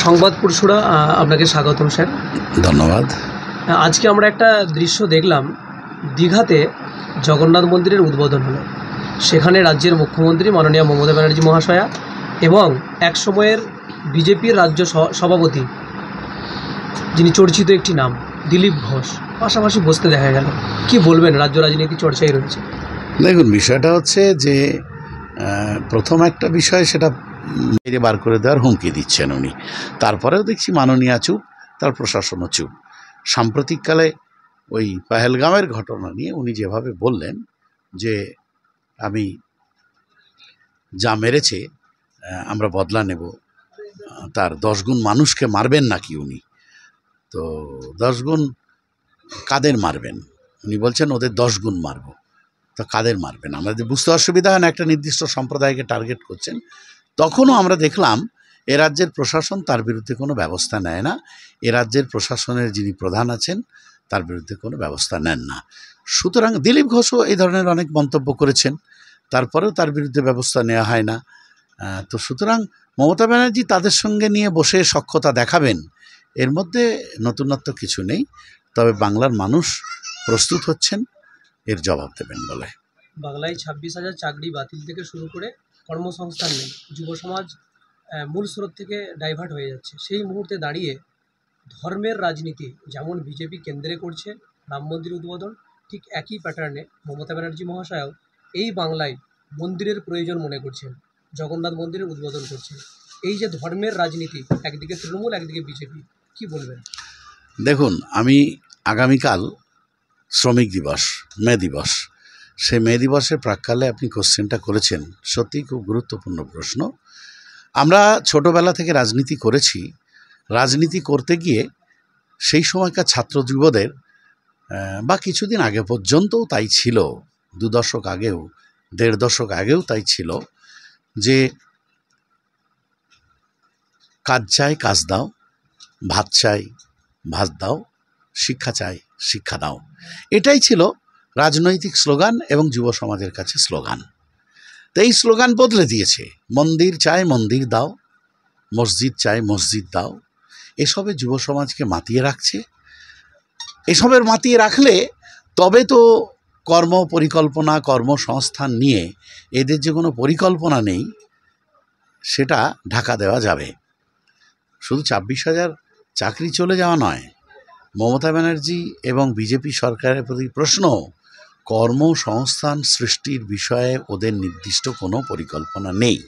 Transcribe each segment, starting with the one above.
সংবাদ পড়শুরা আপনাকে স্বাগতম স্যার। ধন্যবাদ। আজকে আমরা একটা দৃশ্য দেখলাম, দীঘাতে জগন্নাথ মন্দিরের উদ্বোধন হলো। সেখানে রাজ্যের মুখ্যমন্ত্রী মাননীয় মমতা ব্যানার্জি মহাশয়া এবং এক সময়ের বিজেপির রাজ্য সভাপতি, যিনি চর্চিত একটি নাম দিলীপ ঘোষ, পাশাপাশি বসতে দেখা গেল। কি বলবেন, রাজ্য রাজনীতি চর্চায় রয়েছে? দেখুন, বিষয়টা হচ্ছে যে প্রথম একটা বিষয়, সেটা বাইরে বার করে দেওয়ার হুমকি দিচ্ছেন উনি। তারপরেও দেখছি মাননীয়া চুপ, তার প্রশাসনও চুপ। সাম্প্রতিককালে ওই পেহেলগাঁওয়ের ঘটনা নিয়ে উনি যেভাবে বললেন যে আমি যা মেরেছে আমরা বদলা নেব, তার 10 গুণ মানুষকে মারবেন নাকি উনি? তো 10 গুণ কাদের মারবেন? উনি বলছেন ওদের 10 গুণ মারব। তো কাদের মারবেন? আমাদের বুঝতে অসুবিধা হয় না, একটা নির্দিষ্ট সম্প্রদায়কে টার্গেট করছেন। তখনও আমরা দেখলাম এ রাজ্যের প্রশাসন তার বিরুদ্ধে কোনো ব্যবস্থা নেয় না। এ রাজ্যের প্রশাসনের যিনি প্রধান আছেন তার বিরুদ্ধে কোনো ব্যবস্থা নেন না। সুতরাং দিলীপ ঘোষও এই ধরনের অনেক মন্তব্য করেছেন, তারপরেও তার বিরুদ্ধে ব্যবস্থা নেওয়া হয় না। তো সুতরাং মমতা ব্যানার্জি তাদের সঙ্গে নিয়ে বসে সখ্যতা দেখাবেন, এর মধ্যে নতুনত্ব কিছু নেই। তবে বাংলার মানুষ প্রস্তুত হচ্ছেন এর জবাব দেবেন বলে। বাংলায় 26,000 চাকরি বাতিল থেকে শুরু করে কর্মসংস্থান নেই, যুব সমাজ মূল স্রোত থেকে ডাইভার্ট হয়ে যাচ্ছে। সেই মুহূর্তে দাঁড়িয়ে ধর্মের রাজনীতি যেমন বিজেপি কেন্দ্রে করছে, রাম মন্দির উদ্বোধন, ঠিক একই প্যাটার্নে মমতা ব্যানার্জি মহাশয়ও এই বাংলায় মন্দিরের প্রয়োজন মনে করছেন, জগন্নাথ মন্দিরের উদ্বোধন করছেন। এই যে ধর্মের রাজনীতি, একদিকে তৃণমূল, একদিকে বিজেপি, কি বলবেন? দেখুন, আমি আগামীকাল শ্রমিক দিবস, মে দিবস, সেই মে দিবসের প্রাক্কালে আপনি কোশ্চেনটা করেছেন, সত্যিই খুব গুরুত্বপূর্ণ প্রশ্ন। আমরা ছোটোবেলা থেকে রাজনীতি করেছি। রাজনীতি করতে গিয়ে সেই সময়কার ছাত্র যুবদের বা কিছুদিন আগে পর্যন্তও তাই ছিল, 2 দশক আগেও, 1.5 দশক আগেও তাই ছিল যে কাজ চাই কাজ দাও, ভাত চাই ভাত দাও, শিক্ষা চাই শিক্ষা দাও। এটাই ছিল রাজনৈতিক স্লোগান এবং যুব সমাজের কাছে স্লোগান। তো এই স্লোগান বদলে দিয়েছে, মন্দির চাই মন্দির দাও, মসজিদ চাই মসজিদ দাও। এসবে যুব সমাজকে মাতিয়ে রাখছে। এসবের মাতিয়ে রাখলে তবে তো কর্ম পরিকল্পনা, কর্মসংস্থান নিয়ে এদের যে কোনো পরিকল্পনা নেই সেটা ঢাকা দেওয়া যাবে। শুধু 26,000 চাকরি চলে যাওয়া নয়, মমতা ব্যানার্জি এবং বিজেপি সরকারের প্রতি প্রশ্ন, কর্মসংস্থান সৃষ্টির বিষয়ে ওদের নির্দিষ্ট কোনো পরিকল্পনা নেই।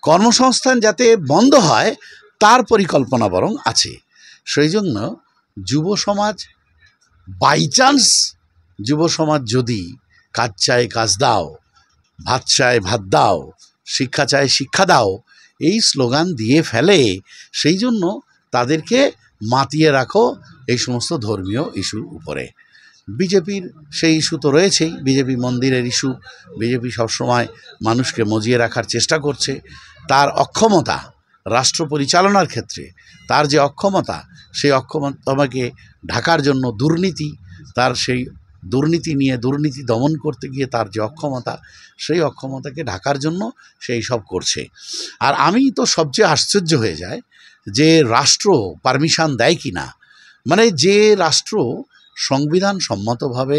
কর্মসংস্থান যাতে বন্ধ হয় তার পরিকল্পনা বরং আছে। সেই জন্য যুব সমাজ, বাই চান্স যুব সমাজ যদি কাজ চায় কাজ দাও, ভাত চায় ভাত দাও, শিক্ষা চায় শিক্ষা দাও এই স্লোগান দিয়ে ফেলে, সেই জন্য তাদেরকে মাতিয়ে রাখো এই সমস্ত ধর্মীয় ইস্যুর উপরে। বিজেপির সেই ইস্যু তো রয়েছেই, বিজেপি মন্দিরের ইস্যু। বিজেপি সবসময় মানুষকে মজিয়ে রাখার চেষ্টা করছে। তার অক্ষমতা রাষ্ট্র পরিচালনার ক্ষেত্রে, তার যে অক্ষমতা, সেই অক্ষমতাকে ঢাকার জন্য দুর্নীতি, তার সেই দুর্নীতি নিয়ে দুর্নীতি দমন করতে গিয়ে তার যে অক্ষমতা, সেই অক্ষমতাকে ঢাকার জন্য সেই সব করছে। আর আমি তো সবচেয়ে আশ্চর্য হয়ে যায় যে রাষ্ট্র পারমিশন দেয় কি না। মানে যে রাষ্ট্র সংবিধান সম্মতভাবে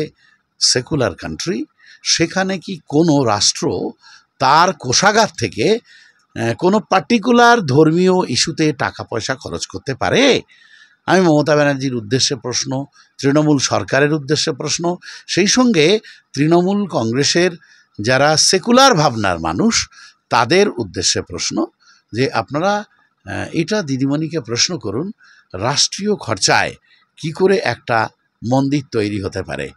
সেকুলার কান্ট্রি, সেখানে কি কোনো রাষ্ট্র তার কোষাগার থেকে কোনো পার্টিকুলার ধর্মীয় ইস্যুতে টাকা পয়সা খরচ করতে পারে? আমি মমতা ব্যানার্জির উদ্দেশ্যে প্রশ্ন, তৃণমূল সরকারের উদ্দেশ্যে প্রশ্ন, সেই সঙ্গে তৃণমূল কংগ্রেসের যারা সেকুলার ভাবনার মানুষ তাদের উদ্দেশ্যে প্রশ্ন, যে আপনারা এটা দিদিমণিকে প্রশ্ন করুন, রাষ্ট্রীয় খরচায় কি করে একটা মন্দির তৈরি হতে পারে?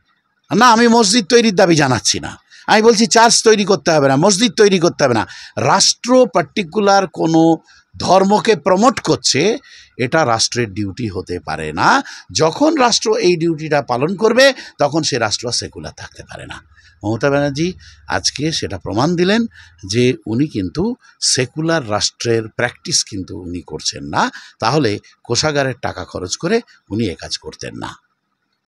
না, আমি মসজিদ তৈরির দাবি জানাচ্ছি না, আমি বলছি চার্চ তৈরি করতে হবে না, মসজিদ তৈরি করতে হবে না। রাষ্ট্র পার্টিকুলার কোনো ধর্মকে প্রমোট করছে, এটা রাষ্ট্রের ডিউটি হতে পারে না। যখন রাষ্ট্র এই ডিউটিটা পালন করবে তখন সে রাষ্ট্র সেকুলার থাকতে পারে না। মমতা ব্যানার্জি আজকে সেটা প্রমাণ দিলেন যে উনি কিন্তু সেকুলার রাষ্ট্রের প্র্যাকটিস কিন্তু উনি করছেন না, তাহলে কোষাগারের টাকা খরচ করে উনি এ কাজ করতেন না।